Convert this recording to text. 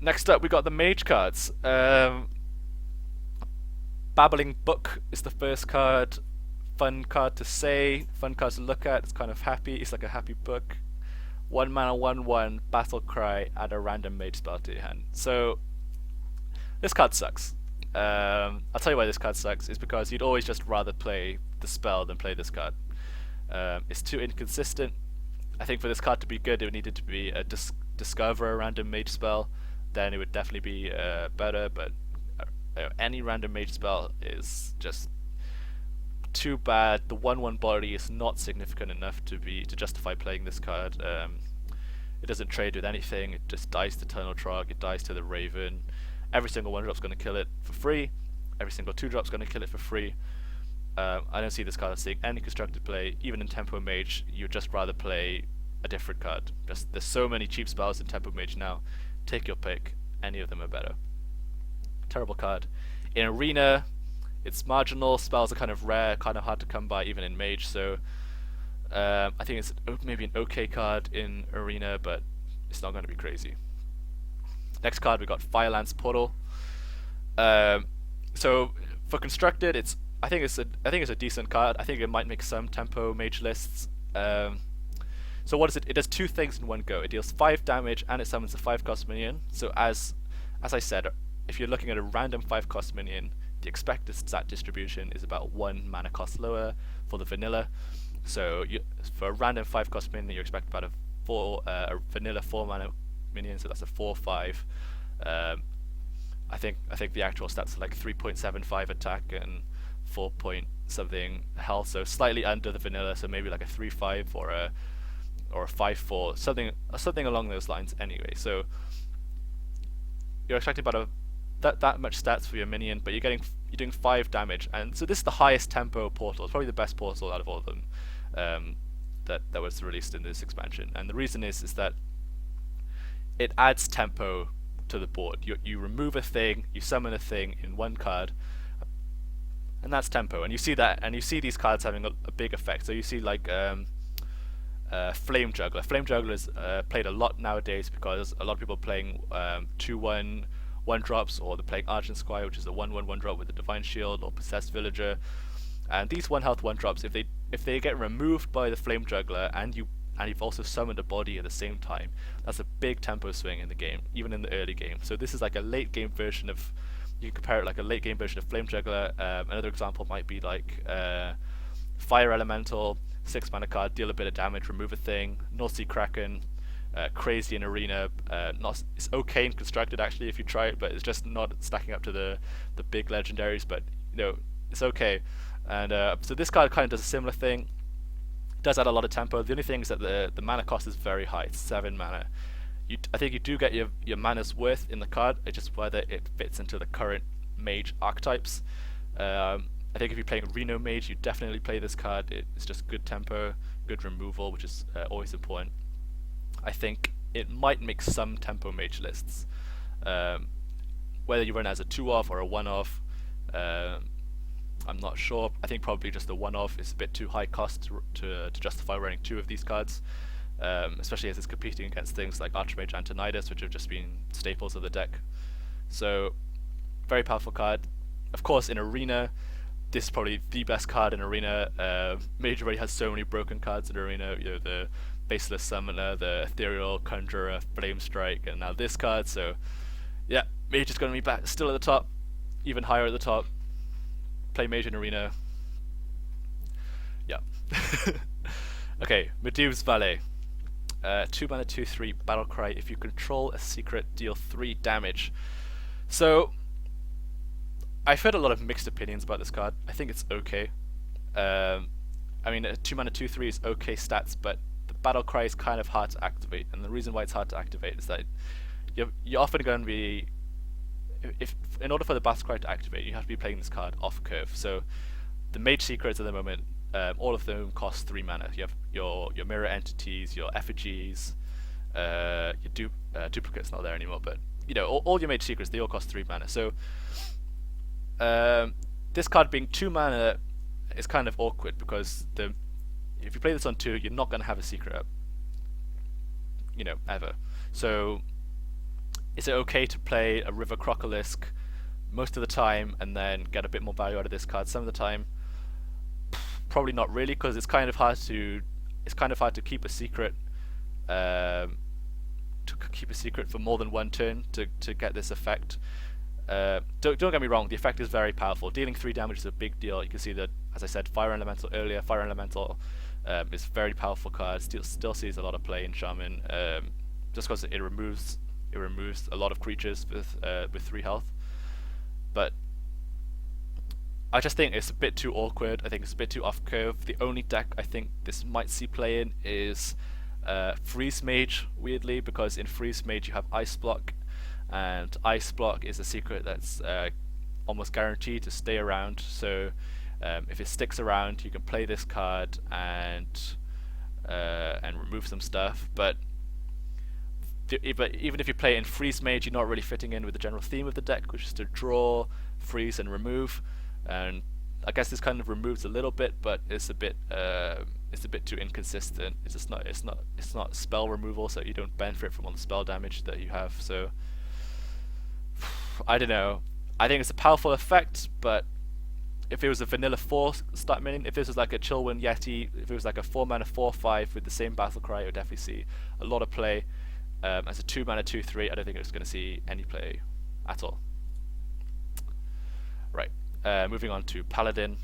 Next up, we got the mage cards. Babbling Book is the first card. Fun card to say, fun card to look at. It's kind of happy. It's like a happy book. 1 mana, 1/1, battle cry, add a random mage spell to your hand. So this card sucks. I'll tell you why this card sucks. Is because you'd always just rather play the spell than play this card. It's too inconsistent. I think for this card to be good, it would need it to be a discover a random mage spell. Then it would definitely be better. But any random mage spell is just too bad. The 1/1 body is not significant enough to justify playing this card. It doesn't trade with anything. It just dies to Eternal Trog. It dies to the Raven. Every single 1-drop's going to kill it for free. Every single 2-drop's going to kill it for free. I don't see this card as seeing any constructed play. Even in Tempo Mage, you'd just rather play a different card. There's so many cheap spells in Tempo Mage now. Take your pick. Any of them are better. Terrible card. In Arena, it's marginal. Spells are kind of rare, kind of hard to come by, even in Mage. So I think it's maybe an okay card in Arena, but it's not going to be crazy. Next card, we got Firelance Portal. So for constructed, I think it's a decent card. I think it might make some Tempo Mage lists. So what is it? It does two things in one go. It deals 5 damage and it summons a 5-cost minion. So as I said, if you're looking at a random 5-cost minion, the expected stat distribution is about 1 mana cost lower for the vanilla. So for a random 5-cost minion, you expect about a vanilla 4 mana minion. So that's a 4/5. I think the actual stats are like 3.75 attack and 4 point something health. So slightly under the vanilla. So maybe like a 3/5 or a 5/4, something along those lines. Anyway, so you're expecting about that much stats for your minion, but you're doing 5 damage, and so this is the highest tempo portal. It's probably the best portal out of all of them that was released in this expansion. And the reason is that it adds tempo to the board. You remove a thing, you summon a thing in one card, and that's tempo. And you see that, and you see these cards having a big effect. So you see like Flame Juggler. Flame Juggler is played a lot nowadays because a lot of people are playing 2/1 1-drops, or they're playing Argent Squire, which is a 1/1 1-drop with a Divine Shield, or Possessed Villager. And these 1-health 1-drops, if they get removed by the Flame Juggler, and you've also summoned a body at the same time, that's a big tempo swing in the game, even in the early game. So this is like a late game version of, you can compare it like a late game version of Flame Juggler. Another example might be like Fire Elemental, 6 mana card, deal a bit of damage, remove a thing. North Sea Kraken, crazy in Arena. It's okay in constructed actually if you try it, but it's just not stacking up to the big legendaries. But it's okay. And so this card kind of does a similar thing. It does add a lot of tempo. The only thing is that the mana cost is very high. It's 7 mana. I think you do get your mana's worth in the card. It's just whether it fits into the current mage archetypes. I think if you're playing Reno Mage, you definitely play this card. It's just good tempo, good removal, which is always important. I think it might make some Tempo Mage lists. Whether you run it as a 2-off or a 1-off, I'm not sure. I think probably just the 1-off is a bit too high cost to justify running 2 of these cards, especially as it's competing against things like Archmage Antonidas, which have just been staples of the deck. So, very powerful card. Of course, in Arena, this is probably the best card in Arena. Mage already has so many broken cards in Arena. The Baseless Summoner, the Ethereal Conjurer, Flame Strike, and now this card. So, yeah, Mage is going to be back, still at the top, even higher at the top. Play Mage in Arena. Yeah. Okay, Medu's Valet. 2 mana, 2/3 Battle Cry. If you control a secret, deal 3 damage. So, I've heard a lot of mixed opinions about this card. I think it's okay. I mean, a 2 mana 2/3 is okay stats, but the Battle Cry is kind of hard to activate. And the reason why it's hard to activate is that you're often going to be, if in order for the Battle Cry to activate, you have to be playing this card off curve. So the Mage Secrets at the moment, all of them cost 3 mana. You have your Mirror Entities, your Effigies, your Duplicate's not there anymore, but all your Mage Secrets, they all cost 3 mana. So this card being 2 mana is kind of awkward because if you play this on 2, you're not going to have a secret up, ever. So is it okay to play a River Crocolisk most of the time and then get a bit more value out of this card some of the time? Probably not really, because it's kind of hard to keep a secret, for more than one turn to get this effect. Don't get me wrong, the effect is very powerful. Dealing 3 damage is a big deal. You can see that, as I said, Fire Elemental earlier. Fire Elemental is a very powerful card. Still sees a lot of play in Shaman, just because it removes a lot of creatures with 3 health. But I just think it's a bit too awkward. I think it's a bit too off curve. The only deck I think this might see play in is Freeze Mage, weirdly, because in Freeze Mage you have Ice Block, and Ice Block is a secret that's almost guaranteed to stay around. So if it sticks around, you can play this card and remove some stuff. But even if you play it in Freeze Mage, you're not really fitting in with the general theme of the deck, which is to draw, freeze, and remove. And I guess this kind of removes a little bit, but it's a bit too inconsistent. It's not spell removal, so you don't benefit from all the spell damage that you have. So I don't know. I think it's a powerful effect, but if it was a vanilla 4 start minion, if this was like a Chillwind Yeti, if it was like a 4 mana 4/5 with the same battle cry, it would definitely see a lot of play. As a 2 mana 2/3, I don't think it's going to see any play at all. Right. Moving on to Paladin.